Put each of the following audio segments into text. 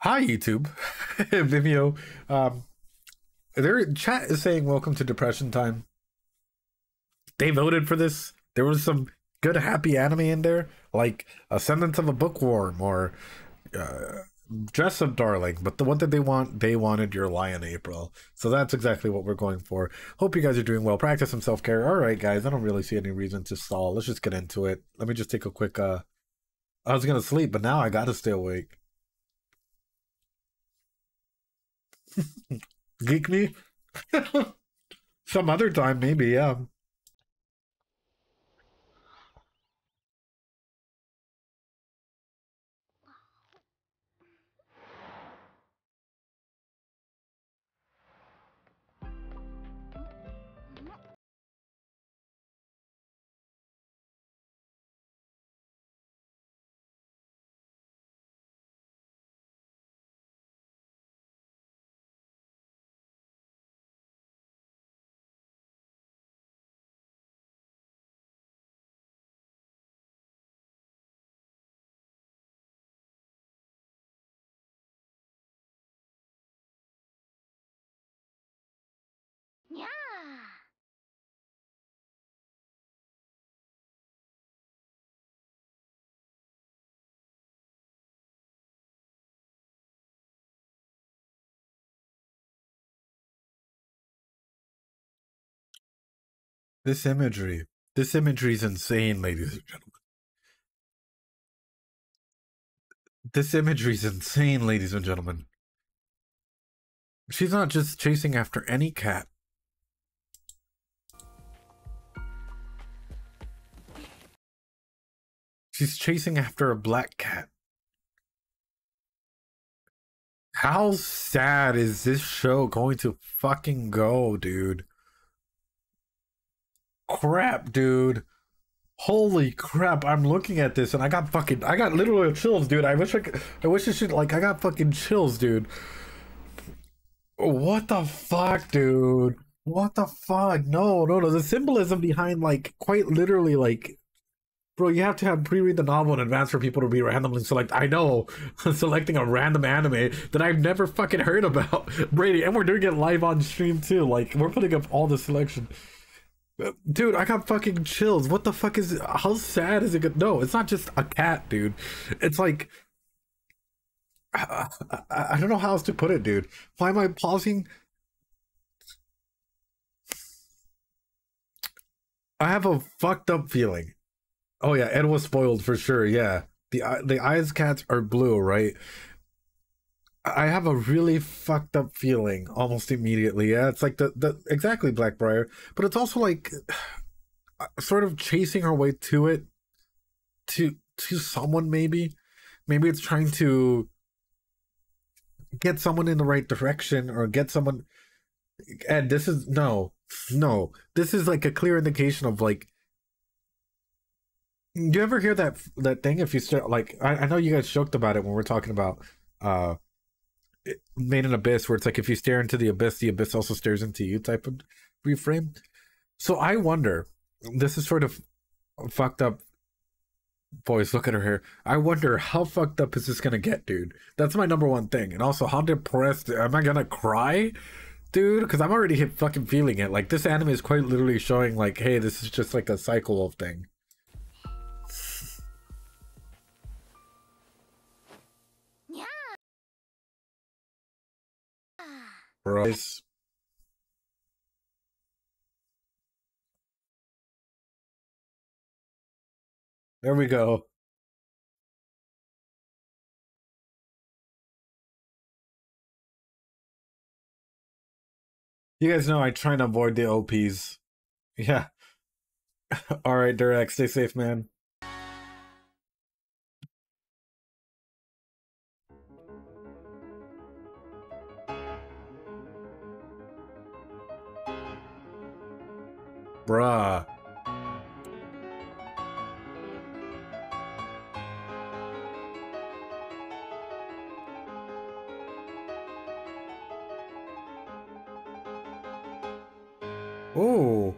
Hi, YouTube. Vimeo. Their chat is saying welcome to depression time. They voted for this. There was some good, happy anime in there, like Ascendance of a Bookworm or uh, Dress Up Darling. But the one that they wanted Your Lie in April. So that's exactly what we're going for. Hope you guys are doing well. Practice some self-care. All right, guys. I don't really see any reason to stall. Let's just get into it. Let me just take a quick. I was gonna sleep, but now I gotta stay awake. Geek me. Some other time, maybe, yeah. Yeah. This imagery. This imagery is insane, ladies and gentlemen. This imagery is insane, ladies and gentlemen. She's not just chasing after any cat. She's chasing after a black cat. How sad is this show going to fucking go, dude? Crap, dude. Holy crap, I'm looking at this and I got literal chills, dude. I wish I should, like, I got fucking chills, dude. What the fuck, dude? What the fuck? No, no, no. The symbolism behind, like, quite literally, like, bro, you have to have pre-read the novel in advance for people to be randomly select. I know, selecting a random anime that I've never fucking heard about, Brady, and we're doing it live on stream too. Like, we're putting up all the selection. Dude, I got fucking chills. What the fuck is? How sad is it? No, it's not just a cat, dude. It's like I don't know how else to put it, dude. Why am I pausing? I have a fucked up feeling. Oh yeah, Ed was spoiled for sure. Yeah, the eyes cats are blue, right? I have a really fucked up feeling almost immediately. Yeah, it's like the exactly Blackbriar, but it's also like sort of chasing her way to it to someone maybe. Maybe it's trying to get someone in the right direction or get someone. And this is no. This is like a clear indication of like. Do you ever hear that thing? If you start like, I know you guys joked about it when we're talking about uh Made in Abyss, where it's like if you stare into the abyss also stares into you type of reframe. So I wonder, this is sort of fucked up. Boys, look at her hair. I wonder how fucked up is this gonna get, dude? That's my number one thing. And also, how depressed am I gonna cry, dude? Because I'm already fucking feeling it. Like this anime is quite literally showing, like, hey, this is just like a cycle of thing. Yeah. Bro. There we go. You guys know I try to avoid the OPs. Yeah. All right, Durex, stay safe, man. Bruh. Oh.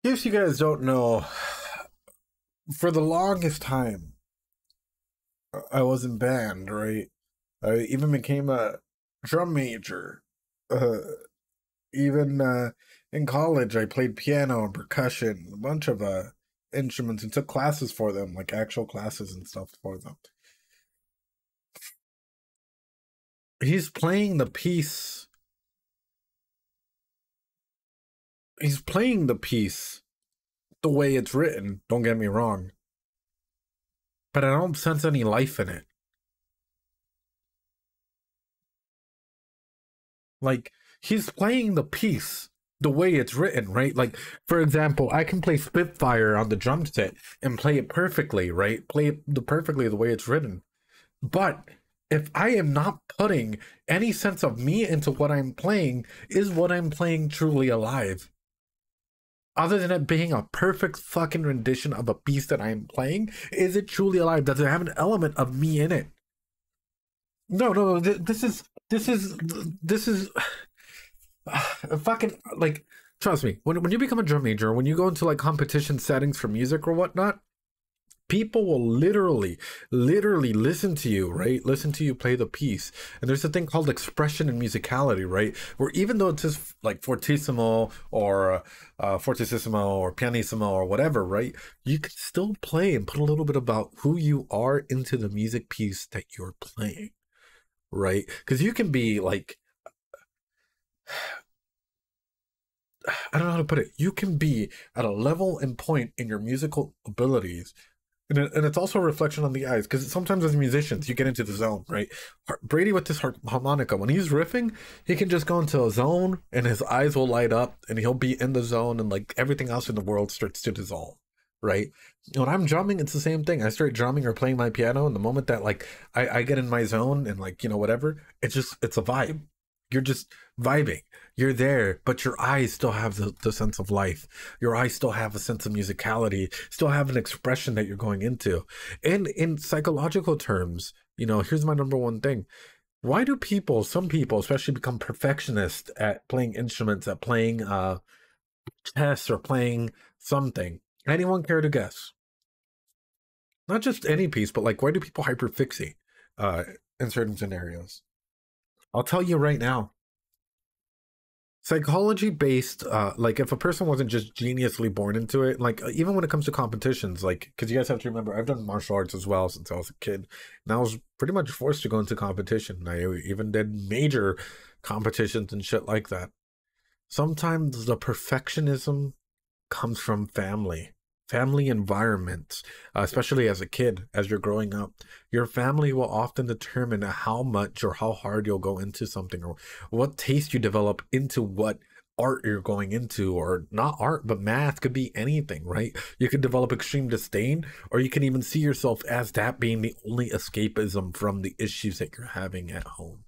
If you guys don't know, for the longest time, I was in band, right? I even became a drum major. Uh, even in college, I played piano and percussion, a bunch of instruments, and took classes for them, like actual classes and stuff for them. He's playing the piece. He's playing the piece the way it's written. Don't get me wrong, but I don't sense any life in it. Like, he's playing the piece the way it's written, right? Like, for example, I can play Spitfire on the drum set and play it perfectly, right? Play it perfectly the way it's written. But if I am not putting any sense of me into what I'm playing, is what I'm playing truly alive? Other than it being a perfect fucking rendition of a piece that I'm playing, is it truly alive? Does it have an element of me in it? No. This is fucking, like, trust me, when you become a drum major, when you go into like competition settings for music or whatnot, people will literally listen to you, right? Listen to you play the piece. And there's a thing called expression and musicality, right? Where even though it's just like fortissimo or fortissimo or pianissimo or whatever, right? You can still play and put a little bit about who you are into the music piece that you're playing, right? Because you can be like, I don't know how to put it. You can be at a level and point in your musical abilities. And it's also a reflection on the eyes, because sometimes as musicians, you get into the zone, right? Brady with this harmonica, when he's riffing, he can just go into a zone and his eyes will light up and he'll be in the zone and like everything else in the world starts to dissolve, right? When I'm drumming, it's the same thing. I start drumming or playing my piano, and the moment that like I get in my zone and like, whatever, it's a vibe. You're just vibing. You're there, but your eyes still have the sense of life. Your eyes still have a sense of musicality, still have an expression that you're going into. And in psychological terms, here's my number one thing. Why do some people especially, become perfectionists at playing instruments, at playing chess or playing something? Anyone care to guess? Not just any piece, but like, why do people hyperfixate in certain scenarios? I'll tell you right now. Psychology based, like if a person wasn't just geniusly born into it, like even when it comes to competitions, like, because you guys have to remember, I've done martial arts as well since I was a kid, and I was pretty much forced to go into competition. I even did major competitions and shit like that. Sometimes the perfectionism comes from family environments, especially as a kid, as you're growing up. Your family will often determine how much or how hard you'll go into something, or what taste you develop into what art you're going into, or not art, but math. Could be anything, right? You could develop extreme disdain, or you can even see yourself as that being the only escapism from the issues that you're having at home.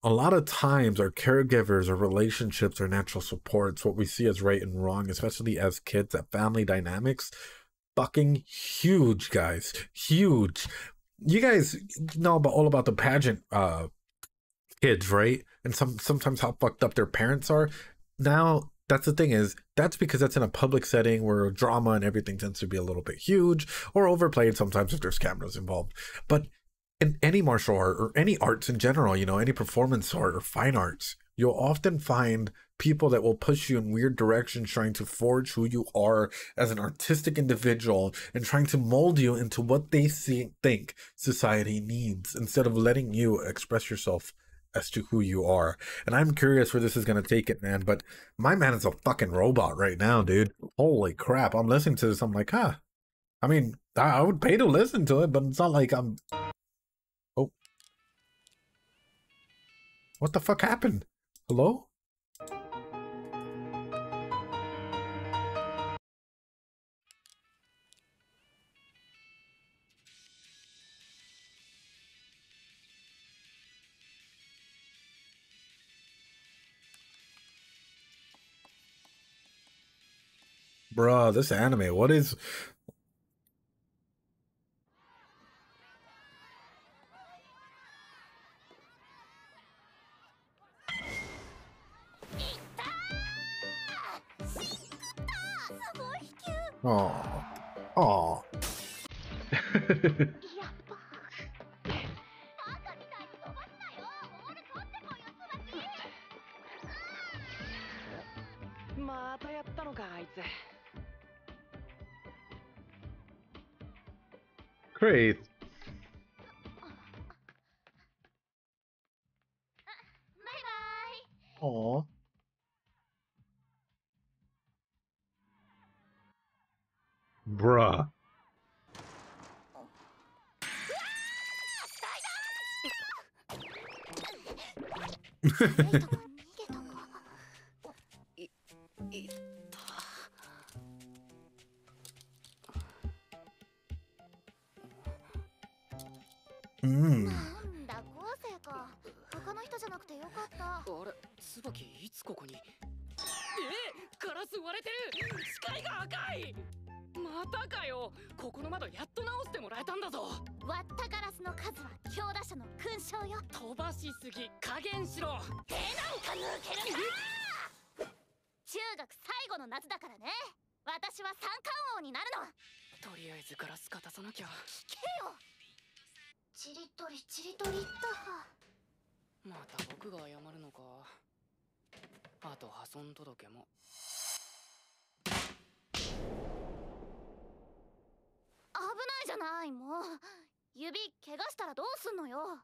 A lot of times our caregivers or relationships or natural supports, what we see as right and wrong, especially as kids, that family dynamics, fucking huge, guys. Huge. You guys know all about the pageant kids, right? And sometimes how fucked up their parents are. Now, that's the thing, is that's because that's in a public setting where drama and everything tends to be a little bit huge or overplayed sometimes if there's cameras involved. But in any martial art or any arts in general, any performance art or fine arts, you'll often find people that will push you in weird directions, trying to forge who you are as an artistic individual and trying to mold you into what they think society needs, instead of letting you express yourself as to who you are. And I'm curious where this is going to take it, man. But my man is a fucking robot right now, dude. Holy crap. I'm listening to this. I'm like, huh. I mean, I would pay to listen to it, but it's not like I'm... Oh, what the fuck happened? Hello? Bruh, this anime, what is... Oh. Oh. やっぱバカみたいに飛ばすなよ。ボール取ってこいよ、ツバキ。またやったのか、あいつ。 Craze. バイバイ。 Oh. Bruh. 逃げたか。いった。 なんだ、昴生か。他の人じゃなくてよかった。あれ、椿いつここに。ガラス割れてる。視界が赤い。またかよ。ここの窓やっと直してもらえたんだぞ。割ったガラスの数は強打者の勲章よ。飛ばしすぎ、加減しろ。手なんか抜けるな。中学最後の夏だからね。私は三冠王になるの。とりあえずガラス片さなきゃ。聞けよ。ちりとりちりとりっと。また僕が謝るのか。あと破損届も。危ないじゃない、もう。指怪我したらどうすんのよ。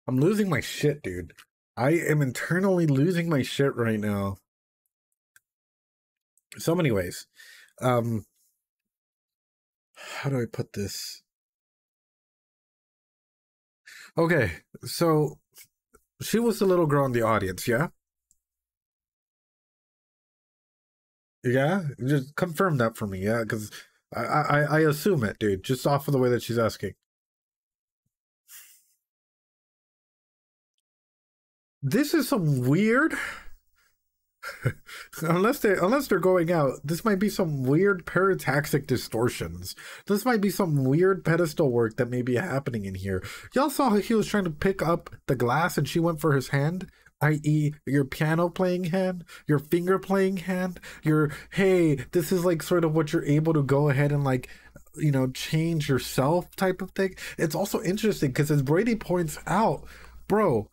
I'm losing my shit, dude. I am internally losing my shit right now. So many ways. How do I put this? Okay, so she was the little girl in the audience, yeah? Yeah? Just confirm that for me, yeah? Because I assume it, dude, just off of the way that she's asking. This is some weird... unless they're going out, this might be some weird parataxic distortions. This might be some weird pedestal work that may be happening in here. Y'all saw how he was trying to pick up the glass and she went for his hand, i.e. your piano playing hand, your finger playing hand, your, hey, this is like sort of what you're able to go ahead and like, you know, change yourself type of thing. It's also interesting because as Brady points out, bro,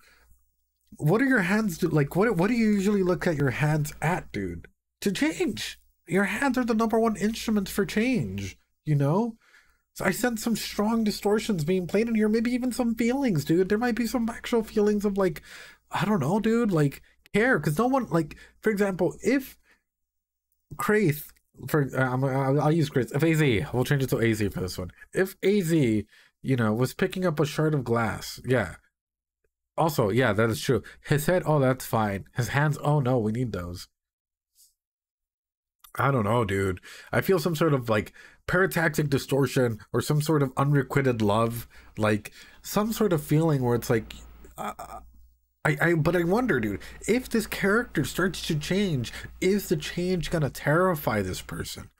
what do your hands do? Like, what do you usually look at your hands at, dude? To change. Your hands are the #1 instruments for change, you know? So I sense some strong distortions being played in here, maybe even some feelings, dude. There might be some actual feelings of like, I don't know, dude, like care. Because no one, like, for example, if Craze, I'll use Craze. If AZ, we'll change it to AZ for this one. If AZ, you know, was picking up a shard of glass, yeah. Also, yeah, that is true. His head, oh, that's fine. His hands, oh no, we need those. I don't know, dude. I feel some sort of like parataxic distortion or some sort of unrequited love, like some sort of feeling where it's like, but I wonder, dude, if this character starts to change, is the change gonna terrify this person?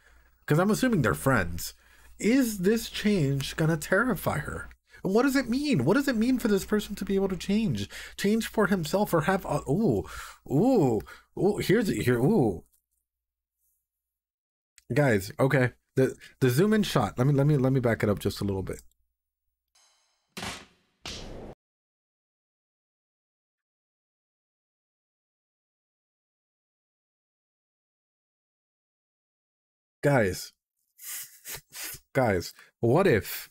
Because I'm assuming they're friends. Is this change gonna terrify her? What does it mean? What does it mean for this person to be able to change for himself or have here. Guys, okay. The zoom in shot. Let me back it up just a little bit. Guys, what if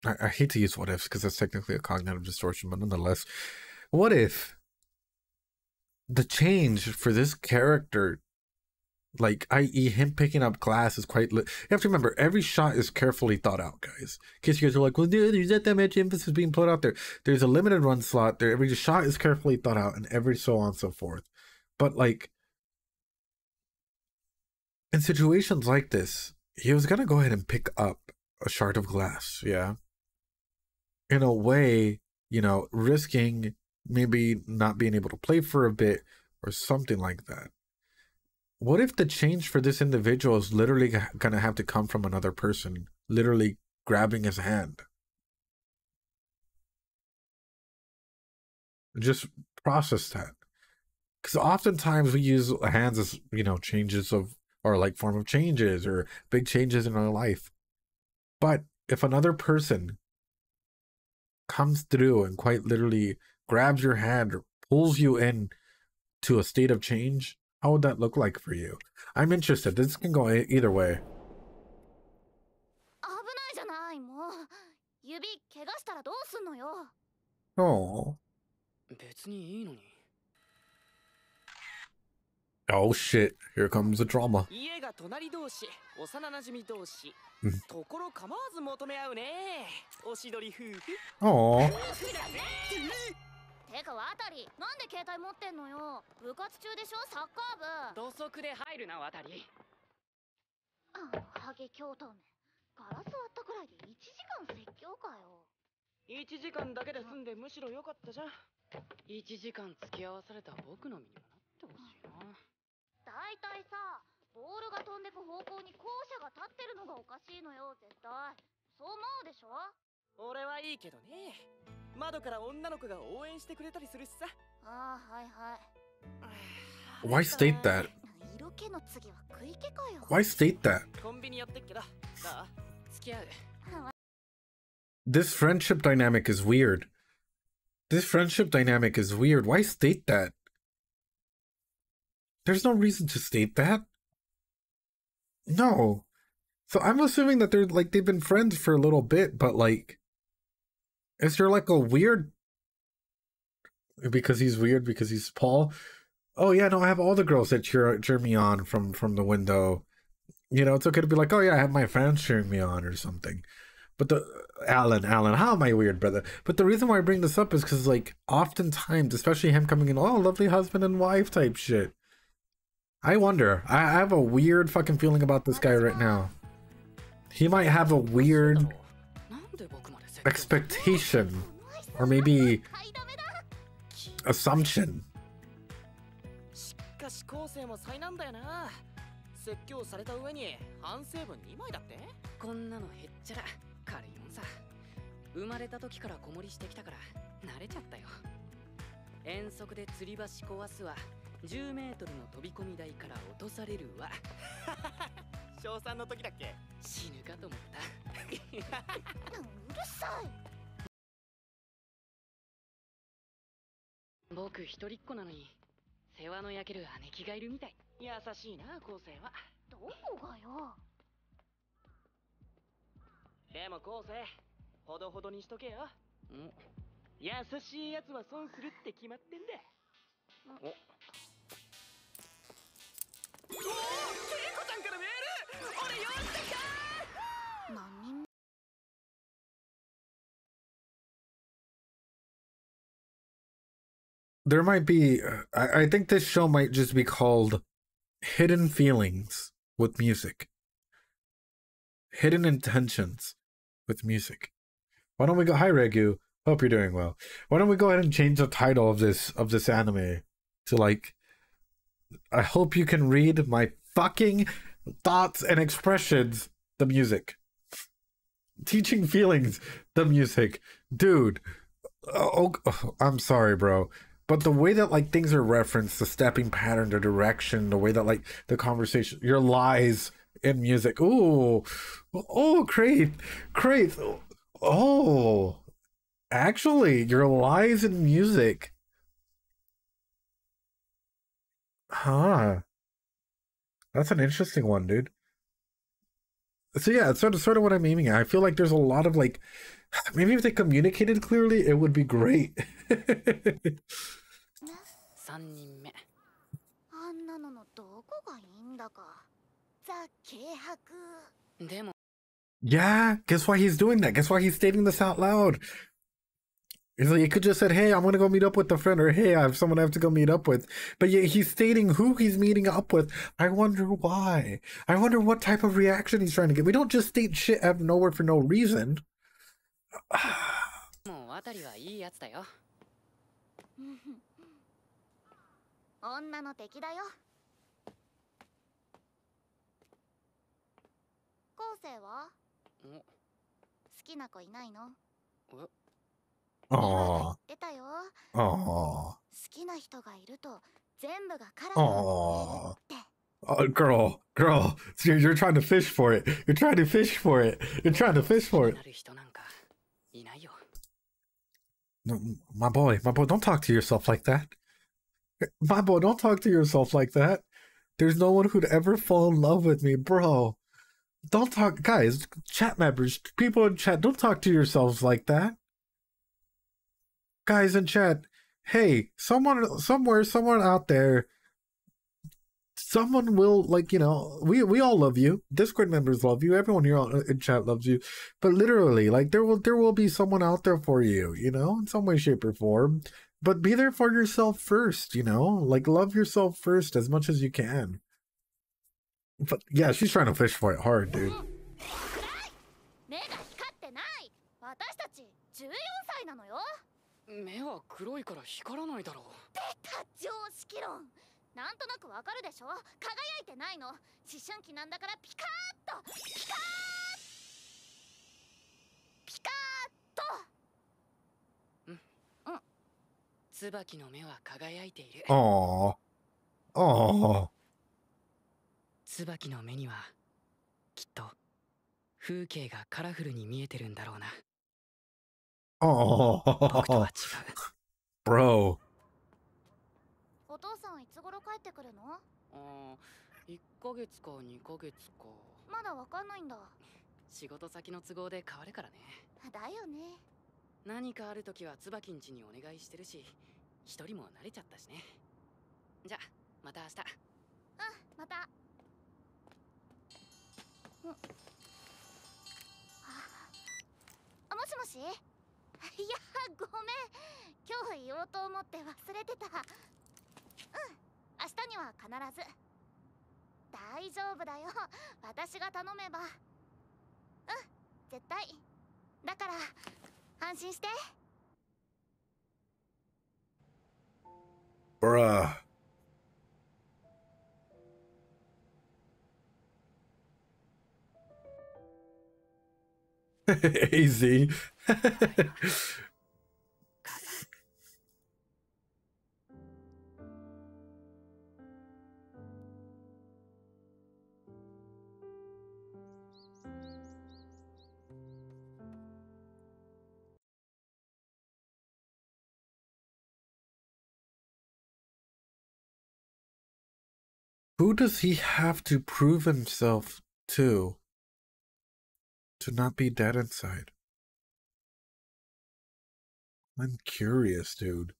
I hate to use what ifs because that's technically a cognitive distortion, but nonetheless, what if the change for this character, like i.e. him picking up glass, is quite you have to remember every shot is carefully thought out, guys. In case you guys are like, well, there's not that much emphasis being put out there. There's a limited run slot there. Every shot is carefully thought out and every so on and so forth. But like in situations like this, he was gonna go ahead and pick up a shard of glass, yeah, in a way, you know, risking maybe not being able to play for a bit or something like that. What if the change for this individual is literally gonna have to come from another person, literally grabbing his hand? Just process that. Because oftentimes we use hands as, you know, changes of, or like form of changes or big changes in our life. But if another person comes through and quite literally grabs your hand or pulls you in to a state of change, how would that look like for you? I'm interested. This can go either way. 危ないじゃない、もう。指怪我したらどうすんのよ。Oh. 別にいいのに。Oh shit. Here comes the drama. 家が隣同士、幼馴染同士。ところ構わず求め合うね。おしどり夫婦。Oh. てか渡り、なんで携帯持ってんのよ。部活中でしょ、サッカー部。土足で入るな渡り。ハゲ教頭め。ガラス割ったくらいで1時間説教かよ。1時間だけで済んでむしろ良かったじゃん。1時間付き合わされた僕の身にもなってほしいな。だいたいさ、ボールが飛んでく方向に校舎が立ってるのがおかしいのよ、絶対。そう思うでしょ。俺はいいけどね。窓から女の子が応援してくれたりするしさ。ああ、はいはい。 Why state that? 色気の次は食い気かよ。 Why state that? コンビニ寄ってっけど、どう？付き合う。This friendship dynamic is weird. This friendship dynamic is weird. Why state that? There's no reason to state that. No. So I'm assuming that they're like they've been friends for a little bit, but like, is there like a weird, because he's weird because he's Paul? Oh yeah, no, I have all the girls that cheer me on from the window. You know, it's okay to be like, oh yeah, I have my fans cheering me on or something. But the Alan, how am I weird, brother? But the reason why I bring this up is because like oftentimes, especially him coming in, oh, lovely husband and wife type shit. I wonder. I have a weird fucking feeling about this guy right now. He might have a weird expectation or maybe assumption. しかし後世も災難だよな。説教された上に反省文2枚だって。こんなのへっちゃら軽いもんさ。生まれた時から子守りしてきたから慣れちゃったよ。遠足で吊り橋壊すわ。10メートルの飛び込み台から落とされるわ。小3の時だっけ？死ぬかと思った。うるさい。僕一人っ子なのに世話の焼ける姉貴がいるみたい。優しいな昴生は。どこがよ。でも昴生、ほどほどにしとけよ。優しいやつは損するって決まってんだ。お。おお、ケイコちゃんからメール。俺用意してきた。何？ There might be, I think this show might just be called Hidden Feelings with Music. Hidden Intentions with Music. Why don't we go, hi Regu, hope you're doing well. Why don't we go ahead and change the title of this anime to like, I hope you can read my fucking thoughts and expressions, the music. Teaching feelings, the music. Dude, oh, I'm sorry, bro. But the way that like things are referenced, the stepping pattern, the direction, the way that like the conversation, your lies in music. Ooh, oh, great. Oh, actually, your lies in music. Huh. That's an interesting one, dude. So yeah, it's sort of what I'm aiming at. I feel like there's a lot of like, maybe if they communicated clearly, it would be great. 3人目。あんなののどこがいいんだか。ザ・軽薄。でも。Yeah, guess why he's doing that? Guess why he's stating this out loud? He's like, he could just said, hey, I'm gonna go meet up with a friend, or hey, I have someone I have to go meet up with. But yeah, he's stating who he's meeting up with. I wonder why. I wonder what type of reaction he's trying to get. We don't just state shit out of nowhere for no reason. もう渡りはいいやつだよ。女の敵だよ。昴生は？好きな子いないの？ Aw. 言ってたよ。 Aw. 好きな人がいると全部がカラフルに見えるって。 Oh, girl, you're trying to fish for it. You're trying to fish for it. You're trying to fish for it. No, my boy, don't talk to yourself like that. My boy, don't talk to yourself like that. There's no one who'd ever fall in love with me, bro. Don't talk, guys, chat members, people in chat, don't talk to yourselves like that. Guys in chat, hey, someone out there, someone will, like, you know, we all love you. Discord members love you. Everyone here in chat loves you. But literally, like, there will be someone out there for you, you know, in some way, shape, or form. But be there for yourself first, you know? Like, love yourself first as much as you can. But yeah, she's trying to fish for it hard, dude. 目は黒いから光らないだろう。出た常識論。なんとなくわかるでしょ。輝いてないの。思春期なんだからピカーッとピカーッと。椿の目は輝いている。ああ。椿の目にはきっと風景がカラフルに見えてるんだろうな。僕とは違う。Bro。お父さんいつ頃帰ってくるの？1ヶ月か2ヶ月か。まだわかんないんだ。仕事先の都合で変わるからね。だよね。何かあるときは椿ん家にお願いしてるし、一人も慣れちゃったしね。じゃあまた明日。また。もしもし。いやごめん、今日言おうと思って忘れてた。明日には必ず。大丈夫だよ、私が頼めば。絶対だから安心して。Bruh. Easy. Who does he have to prove himself to not be dead inside? I'm curious, dude.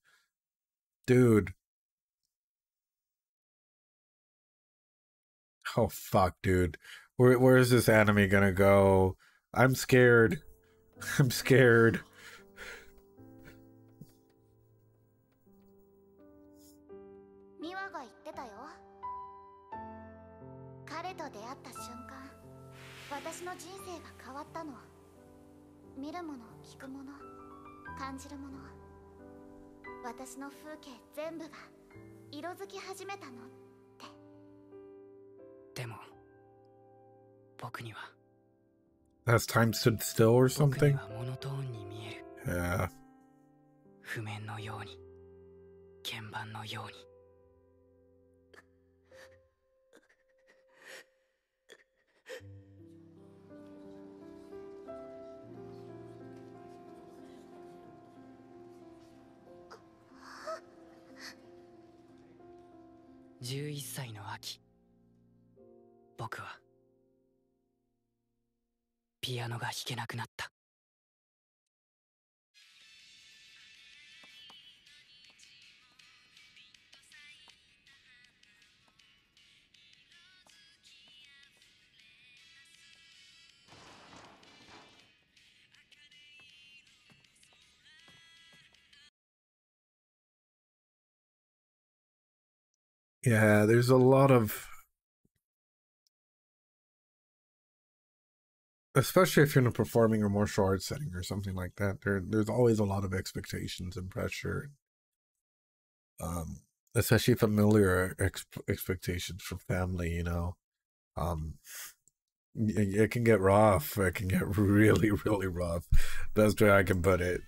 Oh fuck, dude. Where is this anime gonna go? I'm scared. I'm scared. ミワが言ってたよ。彼と出会った瞬間、私の人生が変わったの。見るもの、聞くもの、感じるもの、私の風景全部が色づき始めたのって。でも僕には As time stood still or something? 僕にはモノトーンに見える。Yeah. 譜面のように、鍵盤のように。11歳の秋、僕はピアノが弾けなくなった。Yeah, there's a lot of, especially if you're in a performing or martial arts setting or something like that, there's always a lot of expectations and pressure. Especially familiar expectations from family, you know. It can get rough. It can get really, really rough. Best way I can put it.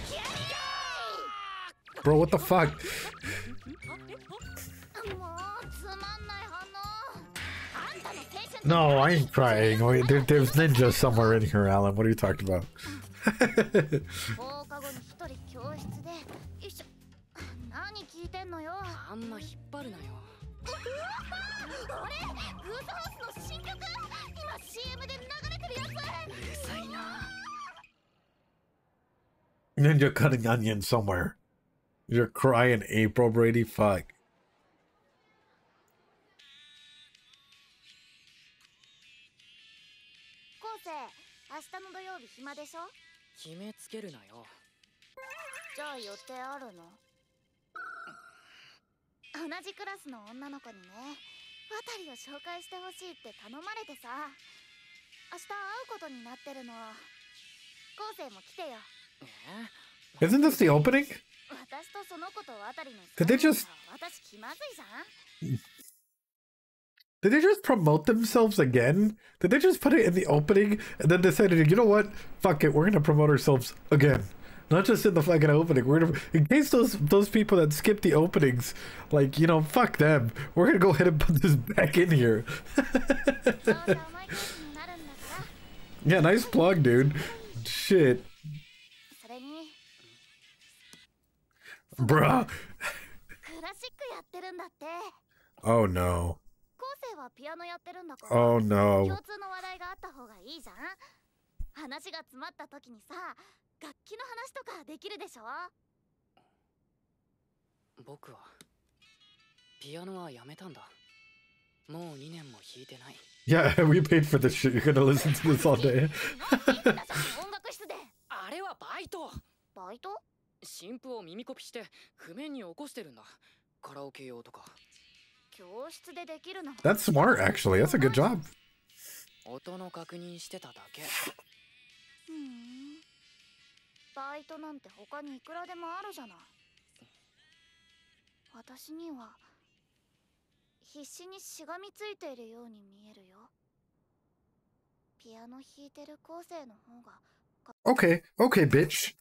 Yeah! Bro, what the fuck? No, I ain't crying. Wait, there's ninjas somewhere in here, Alan. What are you talking about? Ninja cutting onion somewhere. You're crying, April Brady. Fuck. 明日の土曜日暇でしょ？決めつけるなよ。じゃあ予定あるの？同じクラスの女の子にね、渡りを紹介してほしいって頼まれてさ、明日会うことになってるの。昴生も来てよ。Isn't this the opening? 私とその子と渡りの。Did they just? 私気まずいじゃん。 Did they just promote themselves again? Did they just put it in the opening and then decided, you know what? Fuck it, we're gonna promote ourselves again. Not just in the fucking opening. We're gonna, in case those people that skip the openings, like, you know, fuck them. We're gonna go ahead and put this back in here. Yeah, nice plug, dude. Shit. Bruh. Oh no. Oh no. 共通の話題があった方がいいじゃん。話が詰まった時にさ、楽器の話とかできるでしょ。僕はピアノはやめたんだ。もう2年も弾いてない。Yeah, we paid for this shit. You're gonna listen to this all day. 音楽室で。あれはバイト。バイト？新譜を耳コピして譜面に起こしてるんだ。カラオケ用とか。 That's smart, actually. That's a good job. 音の確認してただけ。バイトなんて他にいくらでもあるじゃない。私には必死にしがみついているように見えるよ。ピアノ弾いてる昴生の方が。Okay, okay, bitch.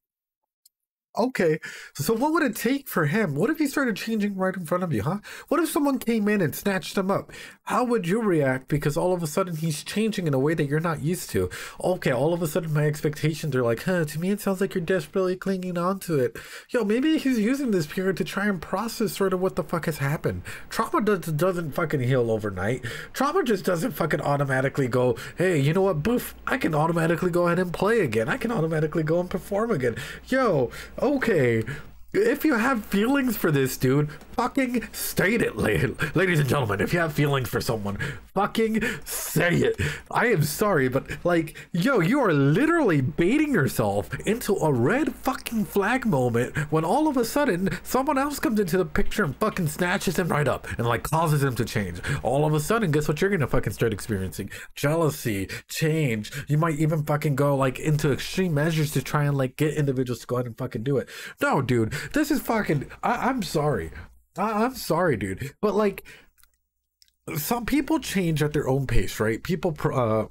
Okay, so what would it take for him? What if he started changing right in front of you, huh? What if someone came in and snatched him up? How would you react because all of a sudden he's changing in a way that you're not used to? Okay, all of a sudden my expectations are like, huh, to me it sounds like you're desperately clinging on to it. Yo, maybe he's using this period to try and process sort of what the fuck has happened. Trauma doesn't fucking heal overnight. Trauma just doesn't fucking automatically go, hey, you know what, boof, I can automatically go ahead and play again. I can automatically go and perform again. Yo, okay, if you have feelings for this dude, fucking state it, ladies and gentlemen. If you have feelings for someone, fucking say it. I am sorry, but like, yo, you are literally baiting yourself into a red fucking flag moment when all of a sudden someone else comes into the picture and fucking snatches him right up and like causes him to change. All of a sudden, guess what you're gonna fucking start experiencing? Jealousy, change. You might even fucking go like into extreme measures to try and like get individuals to go ahead and fucking do it. No, dude, this is fucking, I'm sorry. I'm sorry, dude, but like, some people change at their own pace, right? People,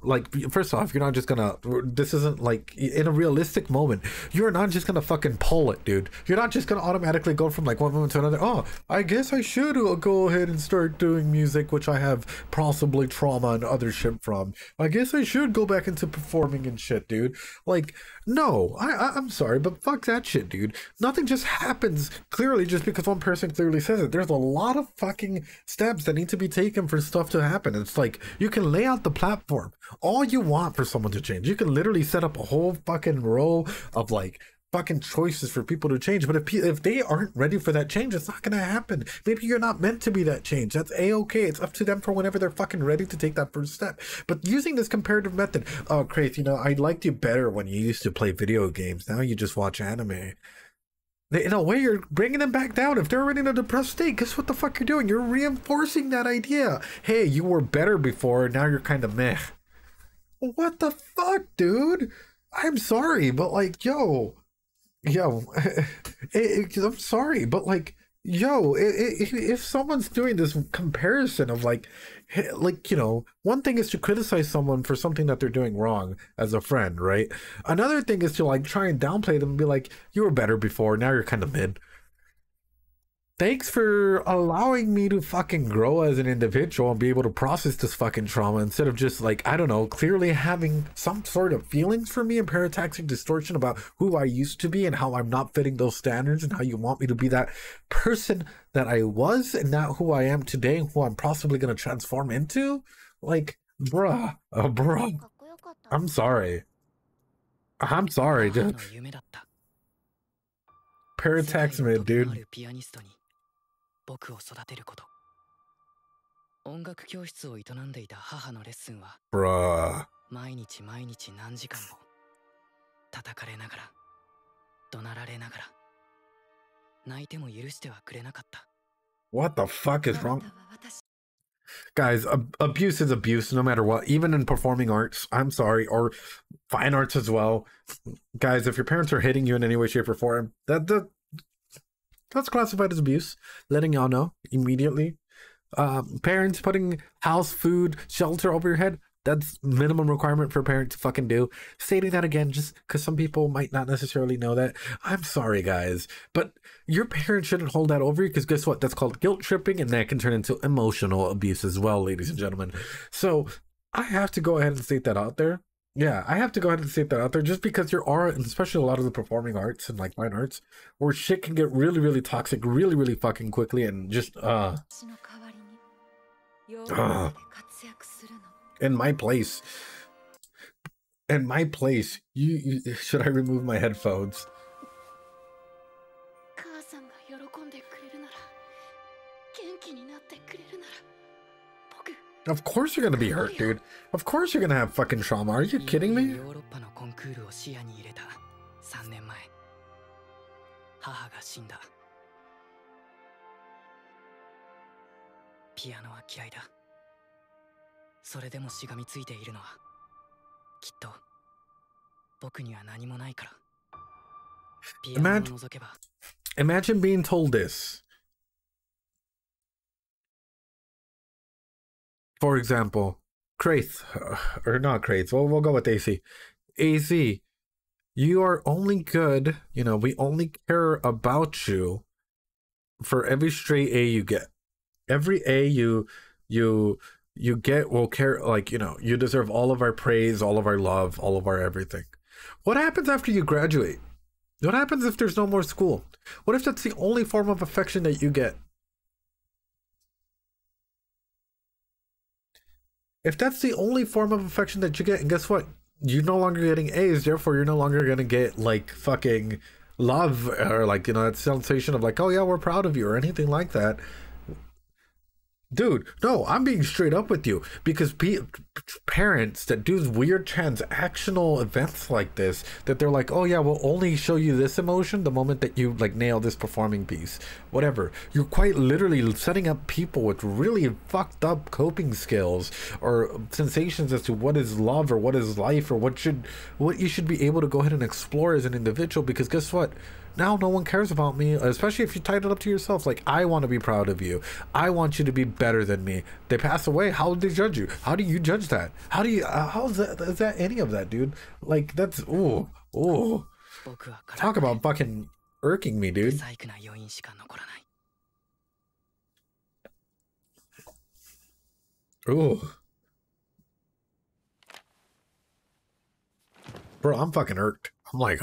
like, first off, you're not just gonna, this isn't like, in a realistic moment, you're not just gonna fucking pull it, dude. You're not just gonna automatically go from like one moment to another. Oh, I guess I should go ahead and start doing music, which I have possibly trauma and other shit from. I guess I should go back into performing and shit, dude. Like, no, I'm sorry, but fuck that shit, dude. Nothing just happens clearly just because one person clearly says it. There's a lot of fucking steps that need to be taken for stuff to happen. It's like, you can lay out the platform all you want for someone to change. You can literally set up a whole fucking row of like fucking choices for people to change, but if they aren't ready for that change, it's not gonna happen. Maybe you're not meant to be that change. That's a-okay. It's up to them for whenever they're fucking ready to take that first step. But using this comparative method, oh, Craze, you know, I liked you better when you used to play video games. Now you just watch anime. In a way, you're bringing them back down. If they're already in a depressed state, guess what the fuck you're doing? You're reinforcing that idea. Hey, you were better before, now you're kind of meh. What the fuck, dude? I'm sorry, but like, yo, I'm sorry, but like, yo, if someone's doing this comparison of like, you know, one thing is to criticize someone for something that they're doing wrong as a friend, right? Another thing is to like try and downplay them and be like, you were better before, now you're kind of mid. thanks for allowing me to fucking grow as an individual and be able to process this fucking trauma instead of just like, I don't know, clearly having some sort of feelings for me and parataxic distortion about who I used to be and how I'm not fitting those standards and how you want me to be that person that I was and not who I am today and who I'm possibly going to transform into. Like, bruh, I'm sorry. I'm sorry, dude. Parataximate, dude. 僕を育てること。音楽教室を営んでいた母のレッスンは、毎日毎日何時間も叩かれながら、怒鳴られながら、泣いても許してはくれなかった。What the fuck is wrong? Guys, abuse is abuse no matter what, even in performing arts. I'm sorry, or fine arts as well. Guys, if your parents are hitting you in any way, shape, or form, that's classified as abuse. Letting y'all know immediately. Parents putting house, food, shelter over your head, that's minimum requirement for a parent to fucking do. Stating that again, just because some people might not necessarily know that. I'm sorry, guys, but your parents shouldn't hold that over you, because guess what? That's called guilt tripping, and that can turn into emotional abuse as well, ladies and gentlemen. So I have to go ahead and state that out there. Yeah, I have to go ahead and state that out there, just because there are, and especially a lot of the performing arts and like fine arts, where shit can get really, really toxic really, really fucking quickly, and just in my place, you should I remove my headphones? Of course you're gonna be hurt, dude. Of course you're gonna have fucking trauma. Are you kidding me? Imagine being told this. For example, craze, or not craze, we'll go with AC. AC, you are only good, you know, we only care about you for every straight A you get. Every A you get will care, like, you know, you deserve all of our praise, all of our love, all of our everything. What happens after you graduate? What happens if there's no more school? What if that's the only form of affection that you get? If that's the only form of affection that you get, and guess what? You're no longer getting A's, therefore you're no longer gonna get like fucking love, or like, you know, that sensation of like, oh yeah, we're proud of you, or anything like that. Dude, no, I'm being straight up with you, because parents that do weird transactional events like this, that they're like, oh yeah, we'll only show you this emotion the moment that you like nail this performing piece, whatever. You're quite literally setting up people with really fucked up coping skills or sensations as to what is love or what is life or what you should be able to go ahead and explore as an individual, because guess what? Now no one cares about me, especially if you tied it up to yourself. Like, I want to be proud of you. I want you to be better than me. They pass away. How would they judge you? How do you judge that? How do you, how is that any of that, dude? Like, that's, ooh. Talk about fucking irking me, dude. Ooh. Bro, I'm fucking irked. I'm like,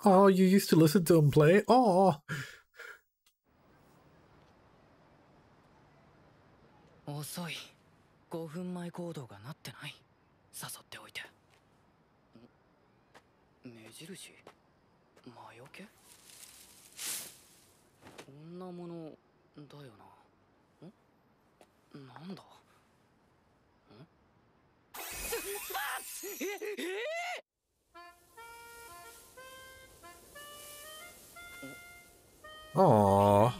oh, you used to listen to him play? Oh. 遅い。5分前行動がなってない。誘っておいて。目印？魔除け？こんなものだよな。なんだ？Aww.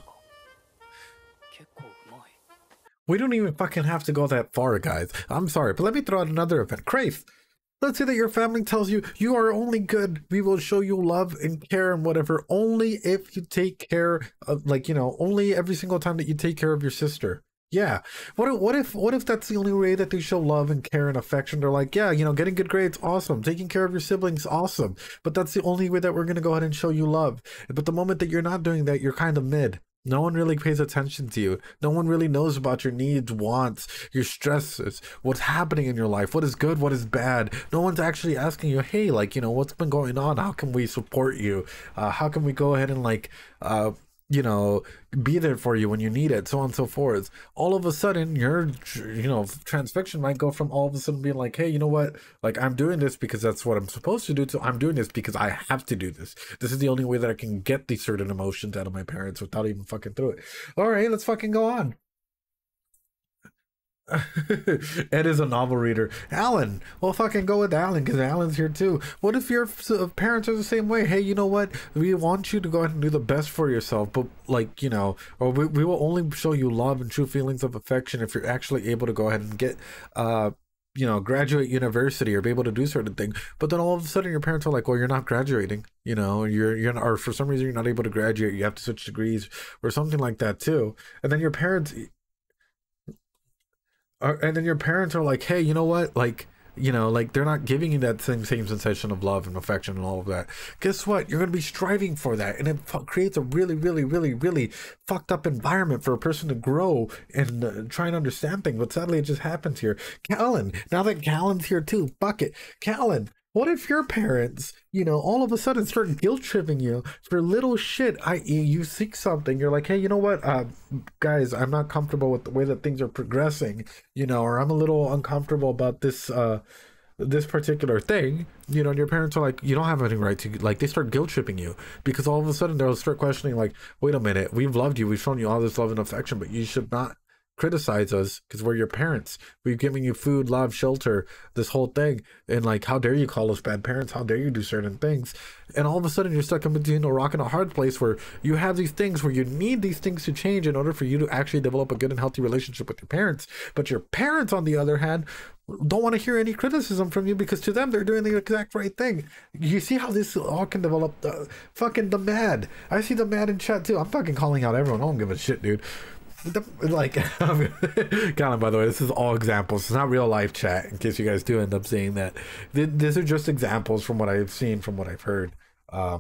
We don't even fucking have to go that far, guys. I'm sorry, but let me throw out another event. Craze. Let's say that your family tells you, you are only good. We will show you love and care and whatever, only if you take care of, like, you know, only every single time that you take care of your sister. Yeah. What if that's the only way that they show love and care and affection? They're like, yeah, getting good grades, awesome. Taking care of your siblings, awesome. But that's the only way that we're gonna go ahead and show you love. But the moment that you're not doing that, you're kind of mid. No one really pays attention to you. No one really knows about your needs, wants, your stresses, what's happening in your life, what is good, what is bad. No one's actually asking you, hey, like, what's been going on? How can we support you? How can we go ahead and like, you know, be there for you when you need it, so on and so forth. All of a sudden, your, transfixion might go from all of a sudden being like, hey, you know what? Like, I'm doing this because that's what I'm supposed to do. So I'm doing this because I have to do this. This is the only way that I can get these certain emotions out of my parents without even fucking through it. All right, let's fucking go on. Ed is a novel reader. Alan, well, fucking go with Alan because Alan's here too. What if your parents are the same way? Hey, you know what? We want you to go ahead and do the best for yourself, but like, or we will only show you love and true feelings of affection if you're actually able to go ahead and get, graduate university or be able to do certain things. But then all of a sudden your parents are like, well, you're not graduating, you're not, or for some reason you're not able to graduate. You have to switch degrees or something like that too. And then your parents. And then your parents are like, hey, you know what? Like, like they're not giving you that same sensation of love and affection and all of that. Guess what? You're going to be striving for that. And it creates a really, really, really, really fucked up environment for a person to grow and try and understand things. But sadly, it just happens here. Callan, now that Callan's here too, fuck it. Callan, what if your parents, all of a sudden start guilt tripping you for little shit, i.e. you seek something, you're like, hey, you know what, guys, I'm not comfortable with the way that things are progressing, or I'm a little uncomfortable about this, this particular thing, and your parents are like, you don't have any right to, like, they start guilt tripping you because all of a sudden they'll start questioning, like, wait a minute, we've loved you, we've shown you all this love and affection, but you should not criticize us because we're your parents. We've given you food, love, shelter, this whole thing, and like, how dare you call us bad parents? How dare you do certain things? And all of a sudden you're stuck in between a rock and a hard place where you have these things where you need these things to change in order for you to actually develop a good and healthy relationship with your parents. But your parents, on the other hand, don't want to hear any criticism from you because to them they're doing the exact right thing. You see how this all can develop? Fucking the mad. I see the mad in chat too. I'm fucking calling out everyone. I don't give a shit, dude. Like, Colin, by the way, this is all examples. It's not real life chat, in case you guys do end up seeing that. These are just examples from what I've seen, from what I've heard. Yeah,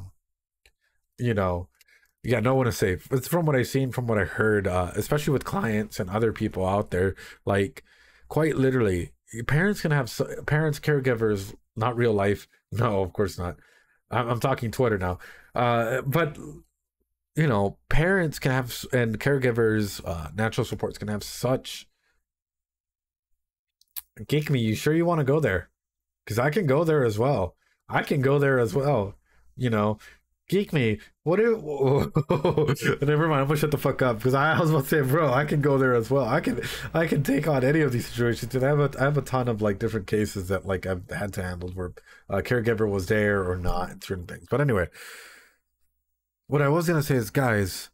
no one is safe. It's from what I've seen, from what I heard, especially with clients and other people out there. Like, quite literally, parents can have parents, caregivers, not real life. No, of course not. I'm talking Twitter now. But parents can have, and caregivers, natural supports can have such. Geek me, you sure you want to go there? Because I can go there as well. I can go there as well. Geek me. What if? Never mind. I'm gonna shut the fuck up because I was about to say, bro, I can go there as well. I can take on any of these situations, and I have a ton of like different cases that like I've had to handle where a caregiver was there or not and certain things. But anyway. What I was going to say is, guys,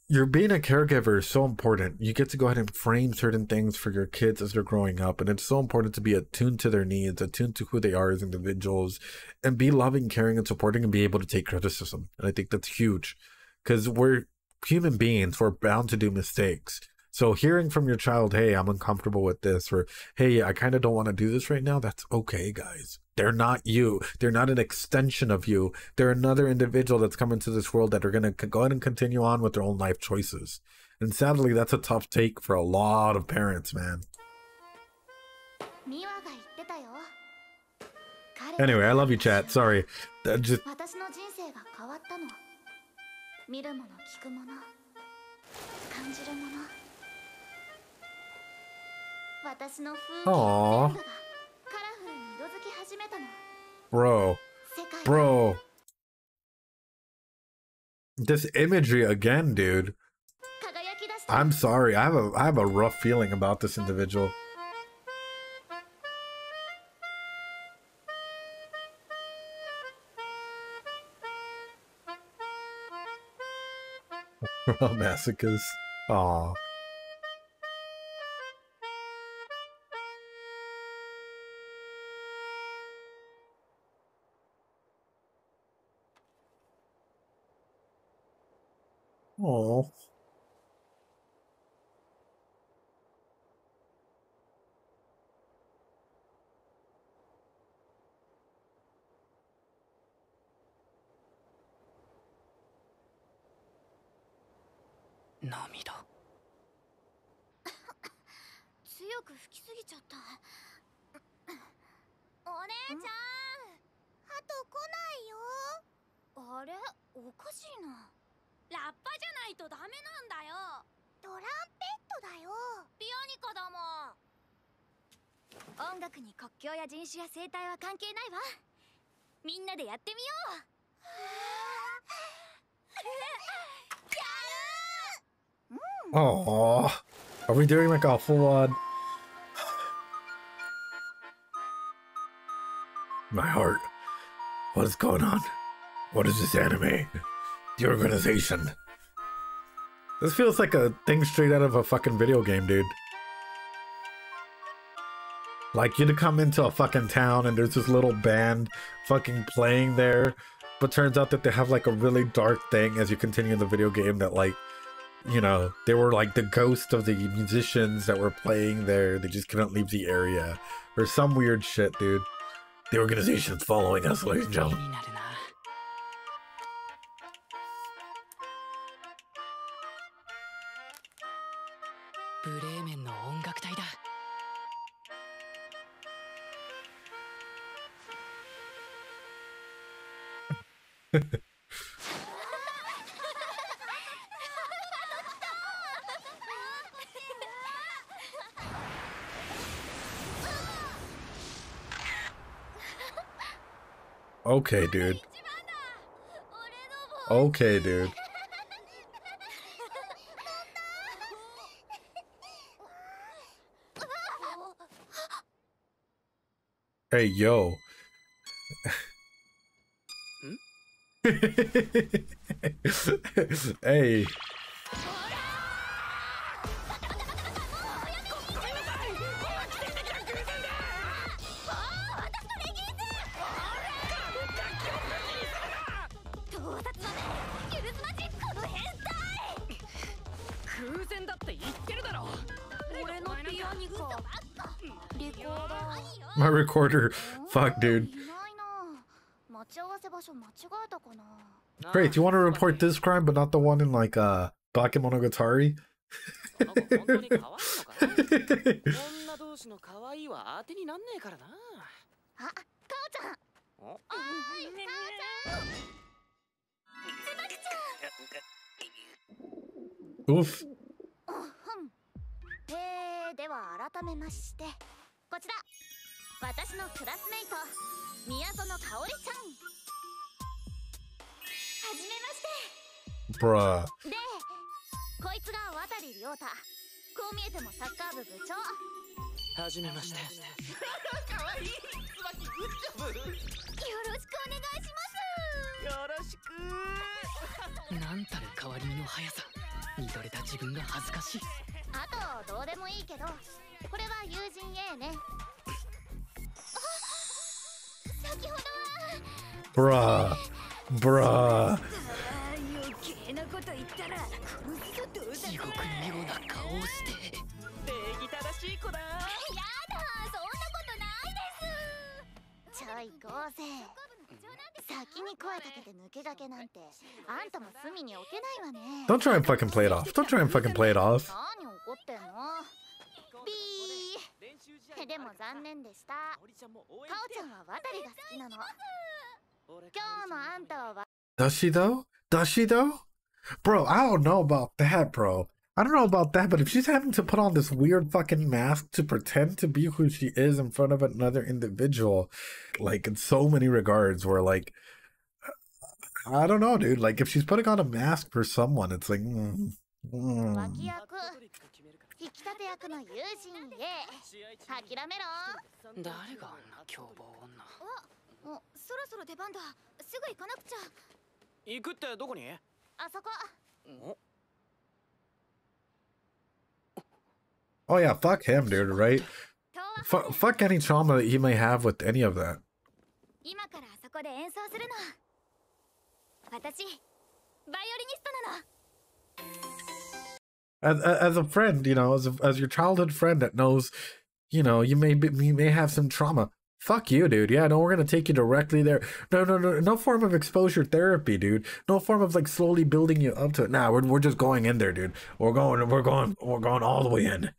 you're being a caregiver is so important. You get to go ahead and frame certain things for your kids as they're growing up. And it's so important to be attuned to their needs, attuned to who they are as individuals, and be loving, caring, and supporting, and be able to take criticism. And I think that's huge because we're human beings. We're bound to do mistakes. So hearing from your child, hey, I'm uncomfortable with this, or hey, I kind of don't want to do this right now. That's okay, guys. They're not you. They're not an extension of you. They're another individual that's come into this world that are going to go ahead and continue on with their own life choices. And sadly, that's a tough take for a lot of parents, man. Anyway, I love you, chat. Sorry. Just... Aww. Bro. This imagery again, dude. I'm sorry. I have a rough feeling about this individual. Masochist. Aw. Oh. 涙。強く吹きすぎちゃった。お姉ちゃん、ハト来ないよ。あれ、おかしいな。ラッパじゃないとダメなんだよ。トランペットだよ。ピアニカだもん。音楽に国境や人種や生態は関係ないわ。みんなでやってみよう。Oh, are we doing like a full-on? My heart. What is going on? What is this anime? The organization. This feels like a thing straight out of a fucking video game, dude. Like you'd come into a fucking town and there's this little band fucking playing there, but turns out that they have like a really dark thing as you continue in the video game that like, you know, they were like the ghost of the musicians that were playing there. They just couldn't leave the area or some weird shit, dude. The organization's following us, ladies and gentlemen. Okay, dude. Okay, dude. Hey, yo. Hey. My recorder. Fuck, dude. Great, you want to report this crime, but not the one in like Bakemonogatari? Oof. では改めまして、こちら私のクラスメイト宮園香織ちゃん。はじめまして。Bruh. で、こいつが渡亮太。こう見えてもサッカー部部長。はじめまして。かわいい。椿グッジョブ。よろしくお願いします。よろしく。なんたる変わり身の速さ。見とれた自分が恥ずかしい。あとどうでもいいけど、これは友人 A ね。先ほどは。Bruh. 余計なこと言ったら地獄のような顔をして。礼儀正しい子だ。やだ、そんなことないです。ちょいこうぜ。先に声かけて抜け駆けなんて、あんたも隅に置けないわね。Don't try and fucking play it off. Don't try and fucking play it off. 何怒ってんの？ビー。でも残念でした。かおちゃんは渡りが好きなの。今日のあんたは。Does she though? Does she though? Bro, I don't know about that, bro. I don't know about that, but if she's having to put on this weird fucking mask to pretend to be who she is in front of another individual, like in so many regards, where like, I don't know, dude. Like if she's putting on a mask for someone, it's like, 引き立て役の友人 A。諦めろ。誰があんな凶暴女。そろそろ出番だ。すぐ行かなくちゃ。行くってどこに？あそこ。oh yeah, fuck him, dude, right? Fuck any trauma that he may have with any of that. 今からあそこで演奏するの。私、バイオリニストなの。As a friend, you know, as your childhood friend that knows, you know, you may have some trauma. Fuck you, dude. Yeah, no, we're gonna take you directly there. No, no, no, no form of exposure therapy, dude. No form of like slowly building you up to it. Nah, we're just going in there, dude. We're going all the way in.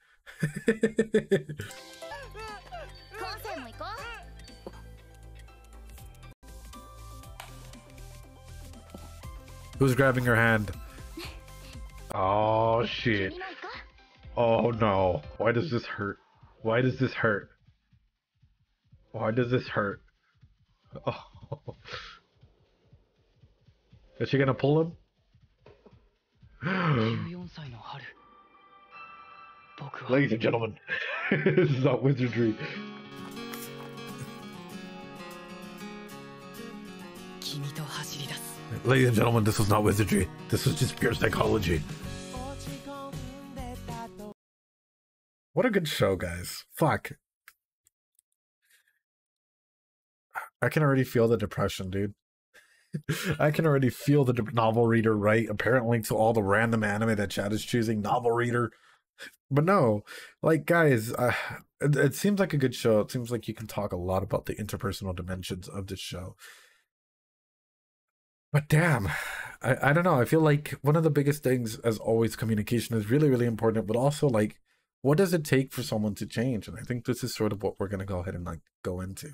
Who's grabbing your hand? Oh shit. Oh no. Why does this hurt? Why does this hurt? Why does this hurt? Oh. Is she gonna pull him? Ladies and gentlemen, this is not wizardry. Ladies and gentlemen, this was not wizardry. This was just pure psychology. What a good show, guys. Fuck. I can already feel the depression, dude. I can already feel the novel reader, right? Apparently, to all the random anime that Chad is choosing, novel reader. But no, like, guys, it seems like a good show. It seems like you can talk a lot about the interpersonal dimensions of this show. But damn, I don't know. I feel like one of the biggest things, as always, communication is really, really important. But also, like, what does it take for someone to change? And I think this is sort of what we're going to go ahead and like go into.